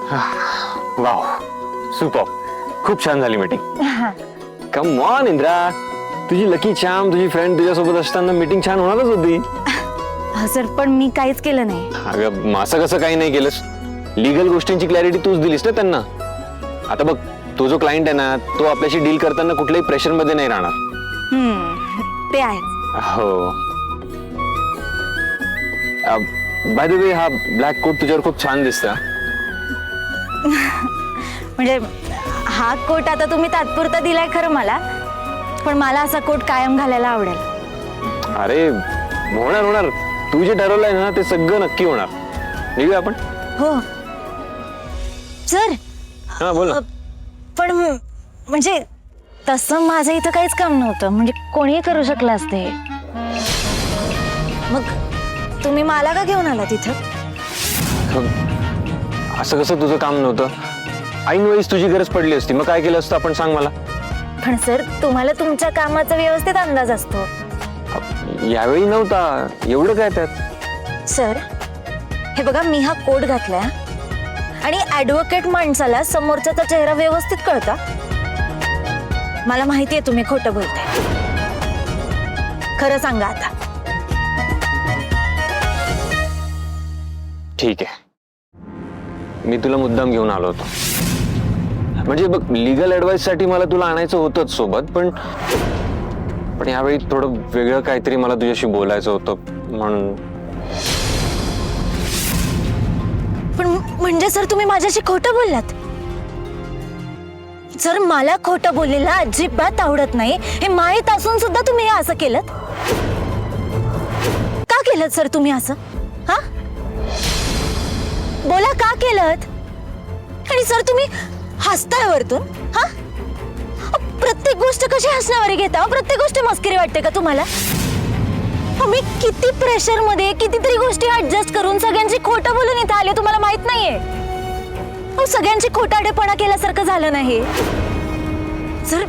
Wow, super, खूप छान झाली मीटिंग. कम ऑन इंद्रा, तुझी लकी चाम, तुझी फ्रेंड तुझ्यासोबत असताना मीटिंग छान होणारच होती. सर पण मी काहीच केलं नाही. अगं असं कसं काही नाही केलंस? लीगल गोष्टींची क्लॅरिटी तूच दिलीस ना त्यांना. आता बघ, तो जो क्लायंट आहे ना, तो आपल्याशी डील करताना कुठल्याही प्रेशर मध्ये नाही राहणार. ते आहे. हो. बाय द वे, हा ब्लॅक कोट तुझ्यावर खूप छान दिसतं. म्हणजे हा कोट आता तुम्ही तात्पुरता दिलाय खरं मला, पण मला असा कोट कायम घालायला आवडेल. अरे होणार होणार, तू जे ठरवलंय ना ते सगळं नक्की होणार. निघूया आपण. हो सर. हा बोल ना. पण म्हणजे तसं माझं इथं काहीच काम नव्हतं, म्हणजे कोणीही करू शकलं असते. मग तुम्ही मला का घेऊन आला तिथं? असं कसं तुझं काम नव्हतं? ऐन वेळीच तुझी गरज पडली असती, मग काय केलं असतं आपण, सांग मला. पण सर, तुम्हाला तुमच्या कामाचा व्यवस्थित अंदाज असतो. यावेळी नव्हता, एवढं काय त्यात? सर हे बघा, मी हा कोट घातलाय आणि ऍडव्होकेट माणसाला समोरचा चेहरा व्यवस्थित कळता. मला माहितीये तुम्ही खोटं बोलताय. खरं सांगा आता. ठीक आहे, मी तुला मुद्दाम घेऊन आलो होतो. म्हणजे बघ, लीगल ऍडवाइस साठी मला तुला आणायचं होतंच सोबत, पण यावेळी थोडं वेगळं काहीतरी मला तुझ्याशी बोलायचं होतं म्हणून. पण म्हणजे सर, तुम्ही माझ्याशी खोटं बोललात. सर मला खोटं बोललेला अजिबात आवडत नाही, हे माहीत असून सुद्धा तुम्ही हे असं केलं. का केलं सर तुम्ही असं? हा बोला, का केलं? आणि सर तुम्ही हसताय वरतून. हा प्रत्येक गोष्ट कशी हसण्यावर घेता? प्रत्येक गोष्ट मस्करी वाटते का तुम्हाला? मी किती प्रेशर मध्ये कितीतरी गोष्टी ऍडजस्ट करून सगळ्यांची खोटं बोलून इथं आले, तुम्हाला माहित नाहीये? सगळ्यांची खोटाडेपणा केल्यासारखं झालं नाही. सर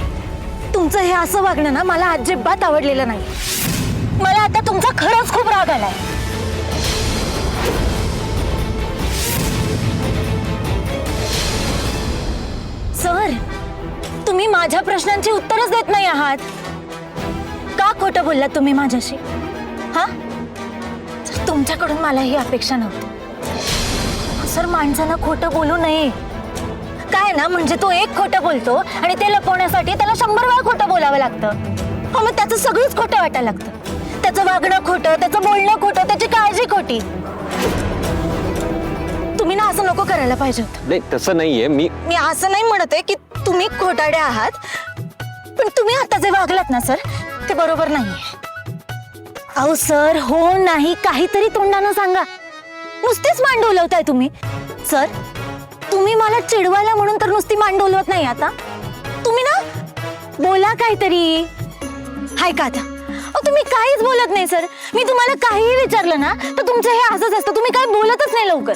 तुमचं हे असं वागणं ना मला अजिबात आवडलेलं नाही. मला आता तुमचा खरंच खूप राग आलाय. सर तुम्ही माझ्या प्रश्नांची उत्तरच देत नाही आहात. का खोटं बोललात तुम्ही माझ्याशी? हा तुमच्याकडून मला ही अपेक्षा नव्हती. सर माणसानं खोटं बोलू नये. काय ना, म्हणजे तो एक खोटं बोलतो आणि ते लपवण्यासाठी त्याला 100 वेळा खोटं बोलावं लागतं. मग त्याचं सगळंच खोटं वाटायला लागतं. त्याचं वागणं खोटं, त्याचं बोलणं खोटं, त्याची काळजी खोटी. तुम्ही ना असं नको करायला पाहिजे होतं. नाही तसं नाहीये. मी असं नाही म्हणत आहे की तुम्ही खोटाडे आहात, पण तुम्ही आता जे वागलात ना सर, ते बरोबर नाहीये. अहो सर, हो नाही काहीतरी तोंडानं सांगा. नुसतीच मान डोलवताय तुम्ही. सर तुम्ही मला चिडवायला म्हणून तर नुसती मान डोलवत नाही. आता तुम्ही ना बोला काहीतरी. हाय का आता? तुम्ही काहीच बोलत नाही सर. मी तुम्हाला काहीही विचारलं ना तर तुमचं हे असंच असतं, तुम्ही काय बोलतच नाही लवकर.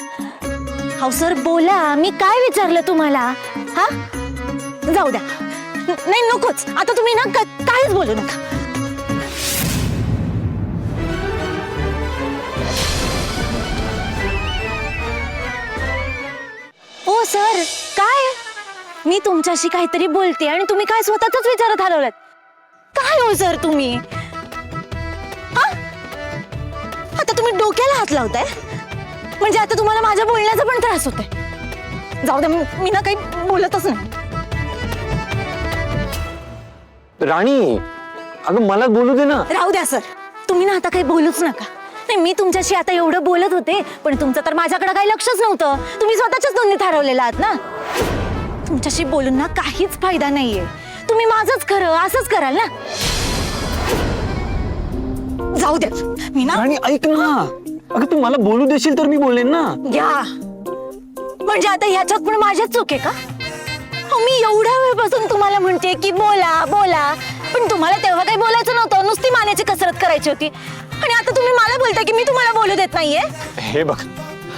हो सर बोला, मी काय विचारलं तुम्हाला? हा जाऊ द्या. नाही नकोच आता, तुम्ही ना काहीच बोलू नका. ओ सर काय, मी तुमच्याशी काहीतरी बोलते आणि तुम्ही काय स्वतःच विचारत हलवलात. काय हो सर तुम्ही? हा आता तुम्ही डोक्याला हात लावताय, म्हणजे आता तुम्हाला माझ्या बोलण्याचा पण त्रास होतोय. जाऊ द्या, मी ना काही बोलतच नाही. राणी, अगं मला बोलू दे ना. राहू द्या सर, तुम्ही ना आता काही बोलूच नका. नाही मी तुमच्याशी आता एवढं बोलत होते, पण तुमचं तर माझ्याकडे काही लक्षच नव्हतं. तुम्ही स्वतःच्याच नोंदणी हरवलेला आहात ना. तुमच्याशी बोलून ना काहीच फायदा नाहीये. तुम्ही माझंच खरं असंच कराल ना. जाऊ द्या मी ना. राणी ऐक ना, अगं तू मला बोलू देशील तर मी बोलेन ना. या म्हणजे आता ह्याच्यात पण माझ्याच चूक आहे का? मी एवढ्या वेळपासून तुम्हाला म्हणते की बोला बोला, पण तुम्हाला तेव्हा काही बोलायचं नव्हतं, नुसती मानेची कसरत करायची होती. आणि आता तुम्ही मला बोलताय की मी तुम्हाला बोलू देत नाहीये. हे बघ,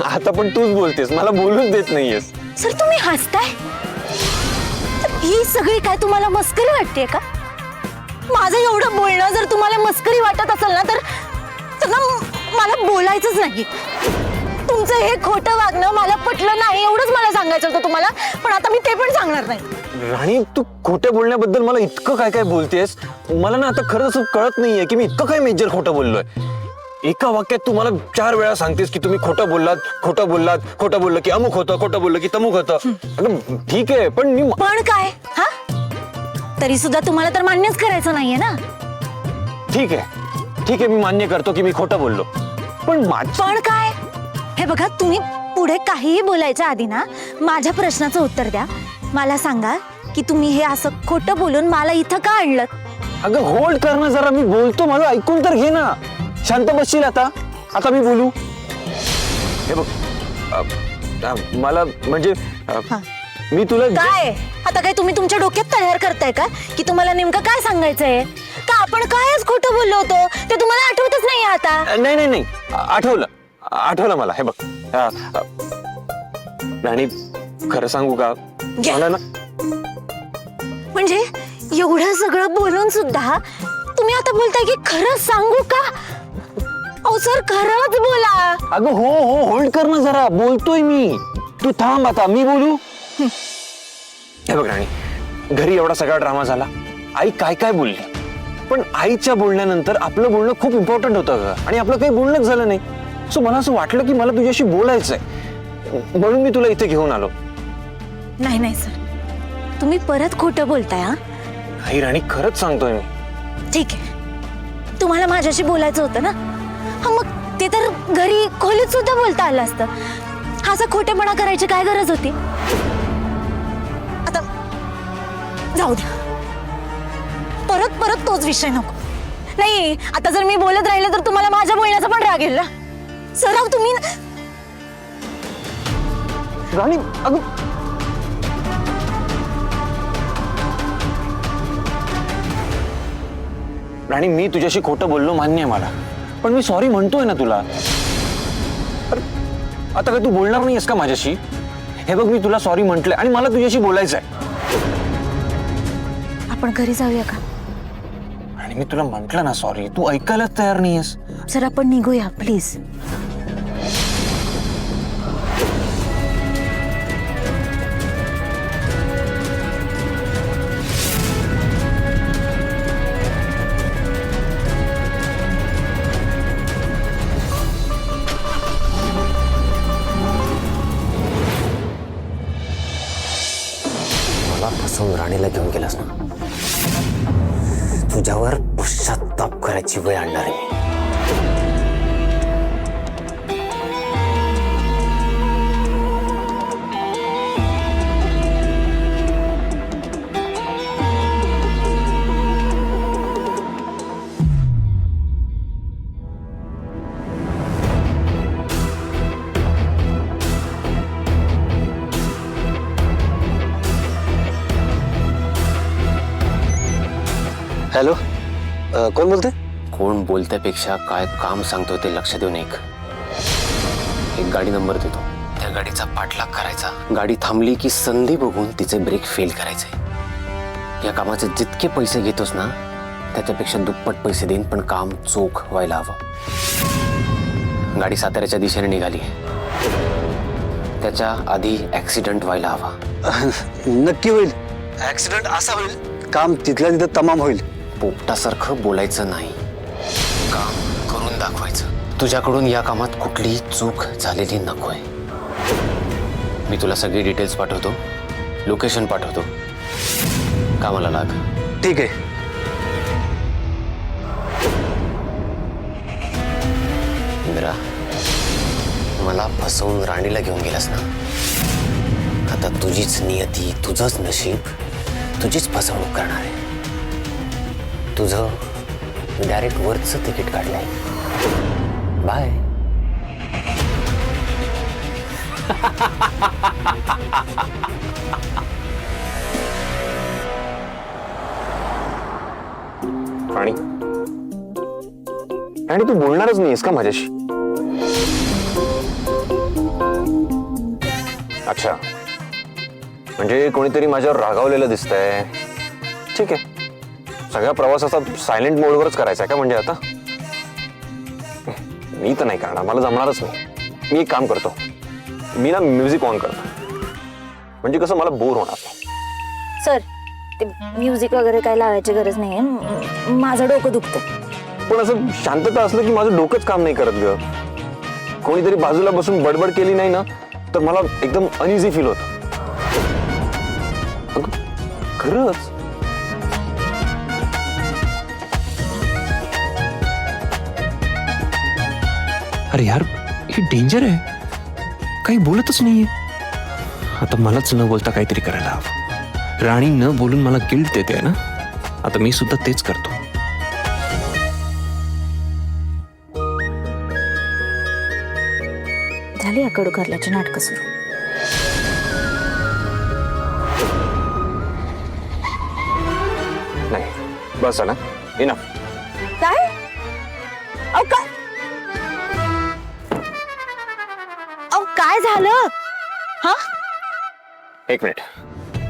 आता पण तूच बोलतेस, मला बोलूच देत नाहीयेस. सर तुम्ही हसताय. ही सगळी काय तुम्हाला मस्करी वाटते का? माझं एवढं बोलणं जर तुम्हाला मस्करी वाटत असेल ना तर ना मला बोलायचंच नाही. तुमचं हे खोटं वागणं मला पटलं नाही, एवढंच मला सांगायचं होतं तुम्हाला. पण आता मी ते पण सांगणार नाही. राणी, तू खोटं बोलण्याबद्दल मला इतकं काय काय बोलतेस. मला ना आता खरंच असं कळत नाहीये की मी इतकं काय मेजर खोटं बोललोय. एका वाक्यात तू मला 4 वेळा सांगतेस की तुम्ही खोटं बोललात, खोटं बोललात, खोटं बोललं की अमुक होतं, खोटं बोललं की तमुक होतं. अगं ठीक आहे, पण मी पण काय हा, तरी सुद्धा तुम्हाला तर मान्यच करायचं नाहीये ना. ठीक आहे, मी मान्य करतो की मी खोटं बोललो. पण पण काय, हे बघा, तुम्ही पुढे काहीही बोलायच्या आधी ना माझ्या प्रश्नाचं उत्तर द्या. मला सांगा की तुम्ही हे असं खोटं बोलून मला इथं का आणलं. अगं होल्ड कर ना जरा, मी बोलतो, माझं ऐकून तर घे ना. शांत बसशील आता मी बोलू. हे बघ, मला म्हणजे मी तुला काय आता काय तुम्ही तुमच्या डोक्यात तयार करताय का की तुम्हाला नेमकं काय सांगायचंय, का आपण कायच खोटं बोललो होतो ते तुम्हाला आठवतच नाही आता. नाही, आठवलं मला. हे बघ राणी, खरं सांगू का, मला ना म्हणजे एवढं सगळं बोलून सुद्धा तुम्ही आता बोलताय की खरंच सांगू का. अहो सर, खरंच बोला. अगं हो होल्ड कर ना जरा, बोलतोय मी. तू थांब, आता मी बोलू. हे बघ राणी, घरी एवढा सगळा ड्रामा झाला, आई काय काय बोलली, पण आईच्या बोलण्यानंतर आपलं बोलणं खूप इम्पॉर्टंट होतं ग, आणि आपलं काही बोलणंच झालं नाही. सो मला असं वाटलं की मला तुझ्याशी बोलायचंय, म्हणून मी तुला इथे घेऊन आलो. नाही सर, तुम्ही परत खोटं बोलताय. हा नाही राणी, खरंच सांगतोय मी. ठीक आहे, तुम्हाला माझ्याशी बोलायचं होतं ना. हा मग ते तर घरी खोलीत सुद्धा बोलता आलं असतं. हा असा खोटेपणा करायची काय गरज होती. आता जाऊ द्या, परत तोच विषय नको. नाही, आता जर मी बोलत राहिले तर तुम्हाला माझ्या बोलण्याचा पण राग येईल ना. सराव तुम्ही राणी, अगं राणी, मी तुझ्याशी खोटं बोललो मान्य आहे मला, पण मी सॉरी म्हणतोय ना तुला. अरे, आता काय तू बोलणार नाहीयेस का माझ्याशी. हे बघ, मी तुला सॉरी म्हंटलंय आणि मला तुझ्याशी बोलायचंय. आपण घरी जाऊया का. आणि मी तुला म्हंटल ना सॉरी, तू ऐकायलाच तयार नाहीयेस. सर, आपण निघूया प्लीज. मला फसवून राणीला घेऊन गेलास ना, तुझ्यावर पश्चाताप करायची वेळ आणणार आहे मी. हॅलो, कोण बोलते. कोण बोलत्यापेक्षा काय काम सांगतोय ते लक्ष देऊन एक गाडी नंबर देतो. त्या गाडीचा पाठलाग करायचा. गाडी थांबली की संधी बघून तिचे ब्रेक फेल करायचे. या कामाचे जितके पैसे घेतोस ना, त्याच्यापेक्षा दुप्पट पैसे देईन, पण काम चोख व्हायला हवं. गाडी साताऱ्याच्या दिशेने निघाली, त्याच्या आधी ऍक्सिडेंट व्हायला हवा. नक्की होईल. ऍक्सिडेंट असा होईल, काम तिथल्या तिथं तमाम होईल. पोपटासारखं बोलायचं नाही, काम करून दाखवायचं. तुझ्याकडून या कामात कुठलीही चूक झालेली नकोय. मी तुला सगळी डिटेल्स पाठवतो, लोकेशन पाठवतो, कामाला लाग. ठीक आहे. इंद्रा, मला फसवून राणीला घेऊन गेलास ना, आता तुझीच नियती, तुझंच नशीब, तुझीच फसवणूक करणार आहे. तुझं डायरेक्ट वरचं तिकीट काढलंय. बाय. राणी, राणी, तू बोलणारच नाहीयेस का माझ्याशी. अच्छा, म्हणजे कोणीतरी माझ्यावर रागावलेलं दिसतंय. ठीक आहे, सगळ्या प्रवासाचा सायलेंट मोडवरच करायचा का म्हणजे आता. मी तर नाही करणार, मला जमणारच नाही. मी एक काम करतो, मी ना म्युझिक ऑन करतो, म्हणजे कसं मला बोर होणार नाही. सर ते म्युझिक वगैरे काय लावायची गरज नाहीये, माझं डोकं दुखतं. पण असं शांतता असलं की माझं डोकंच काम नाही करत ग. कोणीतरी बाजूला बसून बडबड केली नाही ना तर मला एकदम अनइझी फील होतं. अगं, खरंच. अरे यार हे डेंजर आहे, काही बोलतच नाहीये. आता मलाच न बोलता काहीतरी करायला हवं. राणी न बोलून मला गिल्ट देते ना, आता मी सुद्धा तेच करतो. झाली या कडू कारल्याची नाटकं सुरू. नाही, बस झालं, इनफ. काय काय काय झालं? हा एक मिनिट,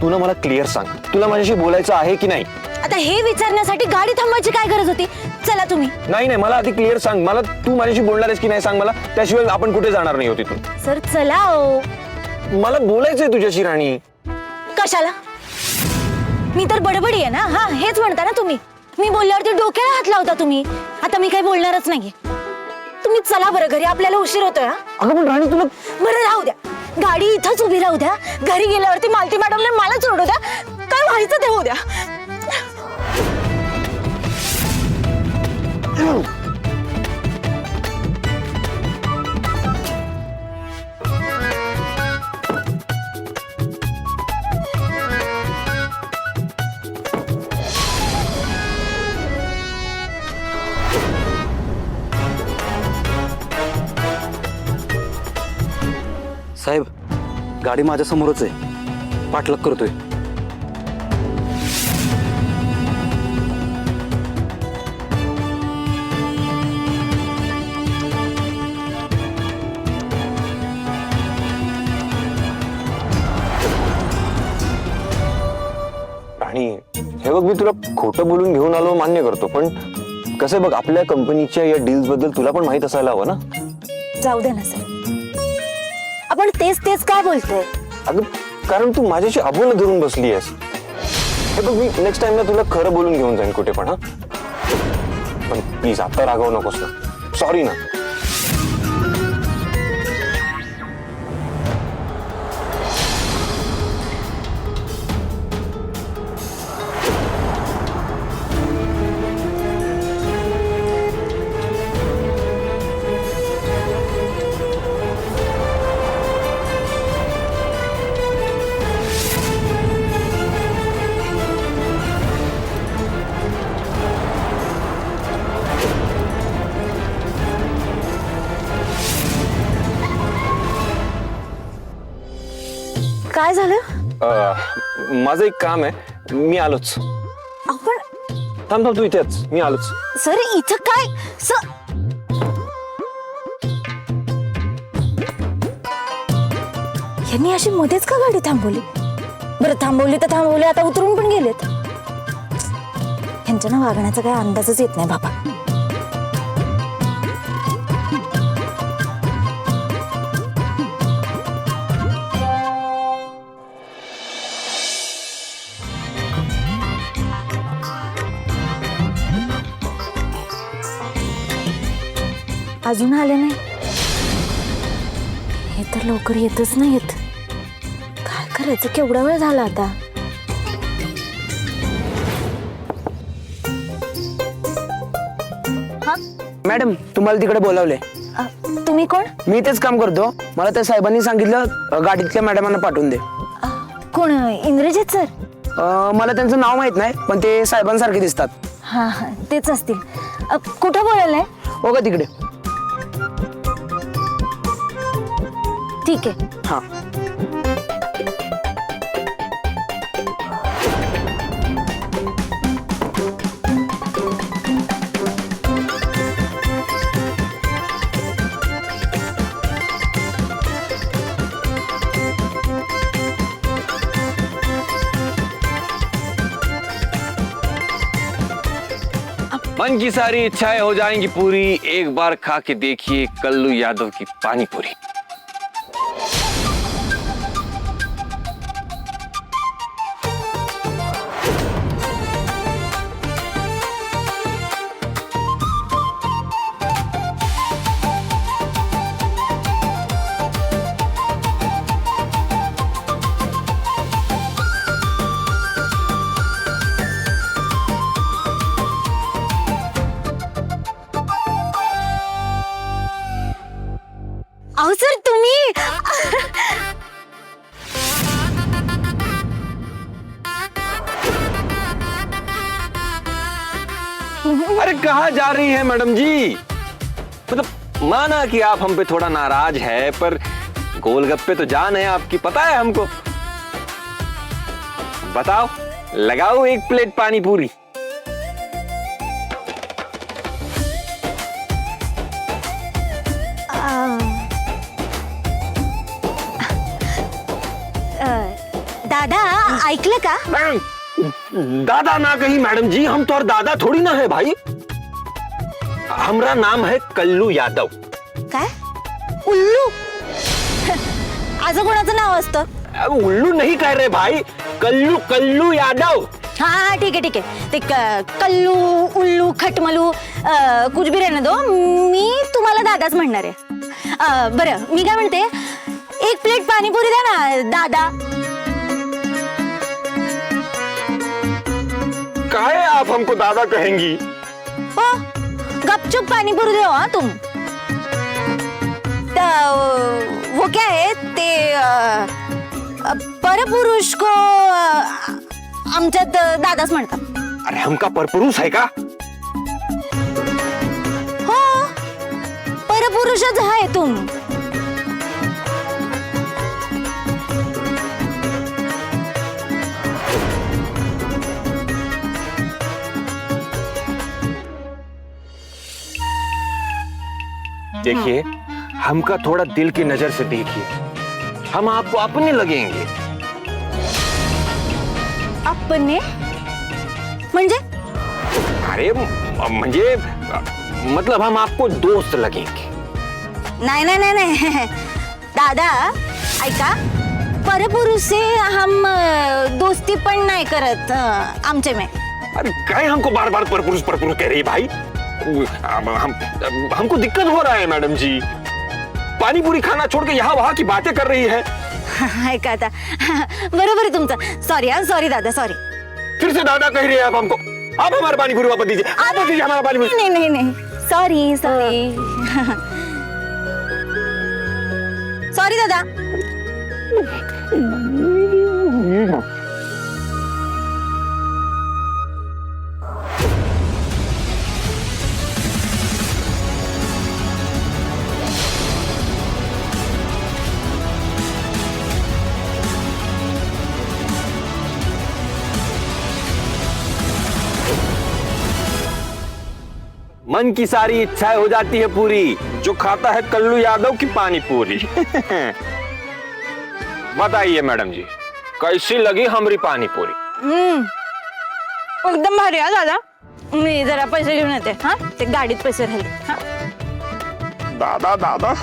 तू ना मला क्लिअर सांग, तुला माझ्याशी बोलायचं आहे की नाही? आता हे विचारण्यासाठी गाडी थांबवायची काय गरज होती? चला तुम्ही. नाही, मला आधी क्लिअर सांग, मला तू माझ्याशी बोलणार आहेस की नाही सांग मला, त्याशिवाय आपण कुठे जाणार नाही होती तू. सर चला ओ. मला बोलायचंय तुझ्याशी राणी. कशाला? मी तर बडबडी आहे ना. हा हेच म्हणता ना तुम्ही. मी बोलल्यावरती डोक्याला हात लावता तुम्ही. आता मी काही बोलणारच नाहीये. तुम्ही चला बरं घरी, आपल्याला उशीर होतोय. अगं पण राणी तुला बरं राहू द्या, गाडी इथंच उभी राहू द्या. घरी गेल्यावरती मालती मॅडमने मला सोडू द्या, काय व्हायचं ते होऊ द्या. साहेब, गाडी माझ्या समोरच आहे, पाठलाग करतोय. राणी हे बघ, मी तुला खोटं बोलून घेऊन आलो मान्य करतो, पण कसं बघ, आपल्या कंपनीच्या या डील्स बद्दल तुला पण माहित असायला हवं ना. जाऊ दे ना सर, आपण तेच तेच काय बोलतोय? अगं कारण तू माझ्याशी अबोला धरून बसली आहेस. हे बघ, मी नेक्स्ट टाइम ना तुला खरं बोलून घेऊन जाईन कुठे पण. हा पण प्लीज आता रागवू नकोस ना, सॉरी ना. काय झालं? माझं एक काम आहे, मी आलोच. आपण थांब तू इथेच, मी आलोच. सर इथं काय सर? यांनी अशी मध्येच का गाडी थांबवली? बरं थांबवली तर थांबवली, आता उतरून पण गेलेत. यांच्या ना वागण्याचा काही अंदाजच येत नाही बाबा. अजून आले नाही. हे तर लवकर येतच नाही येत. काय करायचं? केवढा वेळ झाला आता. मॅडम, तुम्हाला तिकडे बोलावले. तुम्ही कोण? मी तेच काम करतो. मला त्या साहेबांनी सांगितलं गाडीतल्या मॅडमांना पाठवून दे. कोण? इंद्रजित सर? मला त्यांचं नाव माहित नाही, पण ते साहेबांसारखे दिसतात. हा हा तेच असतील. कुठं बोलायलाय? हो का तिकडे? ठीक आहे. हा. मन की सारी इच्छाएं हो जाएंगी पूरी, एक बार खा के देखिए कल्लू यादव की पानी पूरी। अहो सर तुम्ही अरे कहाँ जा रही है मैडम जी? मतलब माना कि आप हम पे थोड़ा नाराज है, पर गोलगप्पे तो जान है आपकी, पता है हमको। बताओ, लगाओ एक प्लेट पानी पूरी। दादा ऐकलं का? दादा ना कही मैडम जी, हम तो और दादा थोड़ी ना है भाई। हमरा नाम है कल्लू यादव। काय उल्लू? असं कोणाचं नाव असतं? अब उल्लू नहीं कह रहे भाई, कल्लू कल्लू यादव। हा हा ठीक आहे ठीक आहे ते कल्लू उल्लू खटमलू कुछ भी रहने दो, मी तुम्हाला दादाच म्हणणार आहे। बरं मी काय म्हणते, एक प्लेट पाणीपुरी द्या ना दादा। काहे आप हमको दादा कहेंगी? हो गपचुप पानीपुरी दो हाँ तुम। वो क्या है ते परपुरुष को आमच्यात दादाच म्हणतात। अरे हमका परपुरुष है का? हो परपुरुषच आहे तुम। देखिए, हमका थोड़ा दिल की नजर से देखिए, हम आपको अपने लगेंगे। अपने म्हणजे? अरे म्हणजे मतलब हम आपको दोस्त लगेंगे। नाही नाही नाही नाही दादा ऐका, परपुरुष से हम दोस्ती पण नाही करत आमचे में। अरे काय हमको बार बार परपुरुष परपुरुष कह रही है भाई? हमको दिक्कत हो रहा है मैडम जी। पानी पूरी खाना छोड़ के यहाँ वहाँ की बातें कर रही है। ऐका आता बरोबर आहे तुमचं। सॉरी हा सॉरी दादा सॉरी। फिर से दादा कह रही है आप हमको। आप हमारा पानी पूरी वापस दीजिए, आप दीजिए हमारा पानी पूरी। नहीं नहीं नहीं सॉरी सॉरी सॉरी दादा। मन की सारी इच्छाएं हो जाती है पूरी, जो खाता है कल्लू यादव की पानी पूरी। बताइए मैडम जी, कैसी लगी हमारी पानी पूरी? एकदम भारी हा दादा। मी जरा पैसे घेऊन येते हा, ते गाडीत पैसे राहिले हा। दादा दादा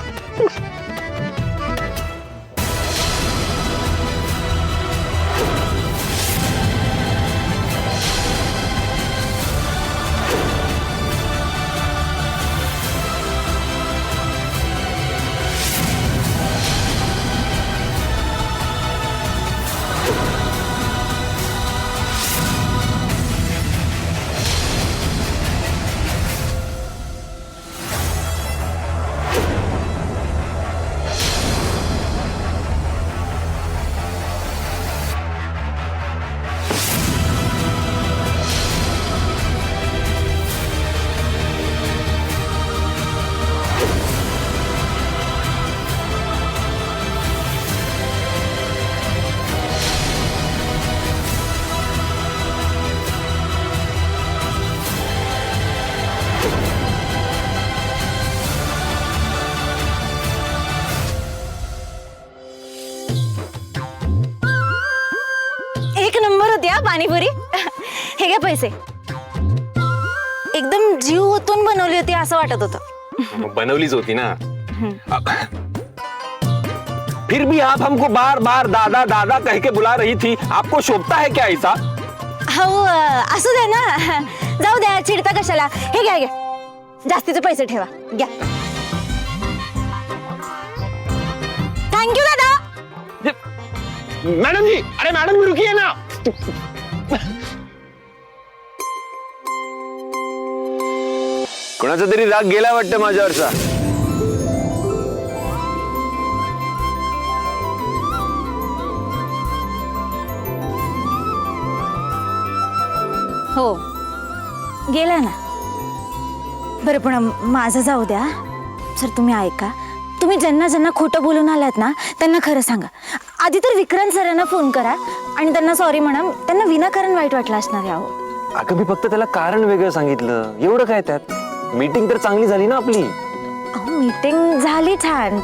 एक नंबर होती हा पाणीपुरी। हे घ्या पैसे, एकदम जीव ओतून बनवली होती असं वाटत होतं. बनवलीच होती ना. फिर भी आप हमको बार बार दादा दादा कह के बुला रही थी, आपको शोभता है क्या ऐसा? हो असू दे ना, जाऊ द्या, चिडता कशाला. हे घ्या घ्या, जास्तीचे पैसे ठेवा, घ्या. थँक्यू दादा. मैडम जी, अरे मैडम जी रुकिए ना. कोणाचा तरी राग गेला वाटतं माझ्यावरचा. हो गेला ना. बरं पण माझं जाऊ द्या. सर तुम्ही ऐका, तुम्ही ज्यांना ज्यांना खोटं बोलून आलात ना त्यांना खरं सांगा. आधी तर विक्रांत सरांना फोन करा आणि त्यांना सॉरी म्हणा. त्यांना विनाकारण वाईट वाटलं असणार आहे. अहो अगं मी फक्त त्याला कारण वेगळं सांगितलं, एवढं काय त्यात. मीटिंग तर चांगली झाली ना आपली. अहो मीटिंग झाली छान,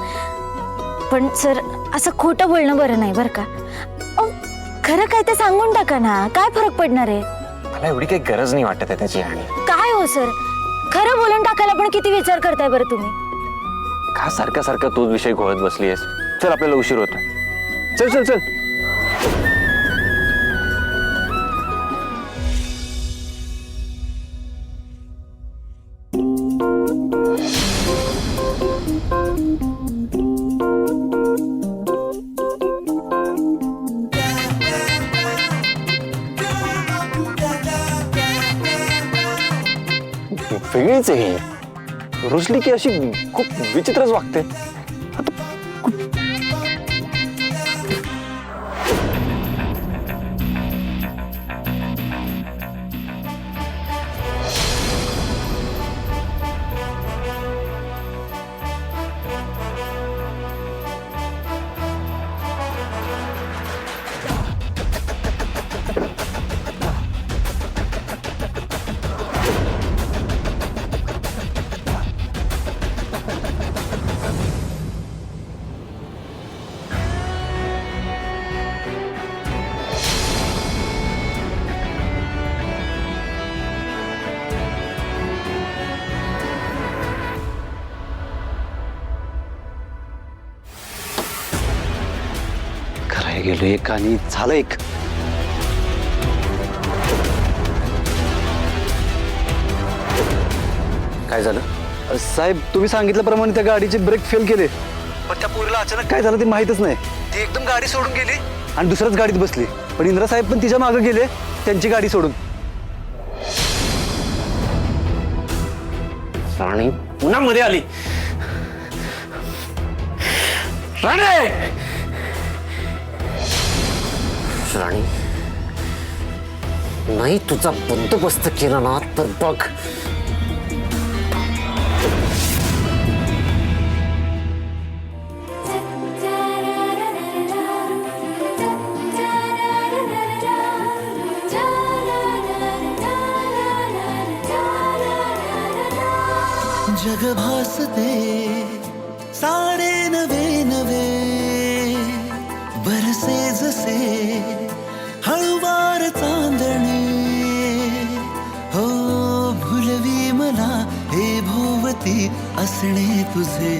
पण सर असं खोटं बोलणं बरं नाही बरं का. अहो खरं काय ते सांगून टाका ना, काय फरक पडणार आहे. मला एवढी काही गरज नाही वाटत आहे त्याची. आणि काय हो सर, खरं बोलून टाकायला पण किती विचार करताय बरं तुम्ही. का सारखा सारखा तोच विषय घोळत बसलीयस. चल आपल्याला उशीर होता. चल चल चल. वेगळीच आहे ही. रुसली की अशी खूप विचित्रच वागते. करायला गेलो एक आणि झालं एक. काय झालं? साहेब तुम्ही सांगितल्याप्रमाणे त्या गाडीचे ब्रेक फेल केले, पण त्या पोरीला अचानक काय झालं ते माहीतच नाही. ती एकदम गाडी सोडून गेली आणि दुसऱ्याच गाडीत बसली. पण इंद्रा साहेब पण तिच्या मागे गेले त्यांची गाडी सोडून. राणी पुन्हा मध्ये आली. राणी राणी नाही तुझा बंदोबस्त केला ना तर बघ. जग भासते सारे नवे नवे, बरसे जसे हळुवार चांदणे. हो भुलवी मला हे भोवती असणे तुझे.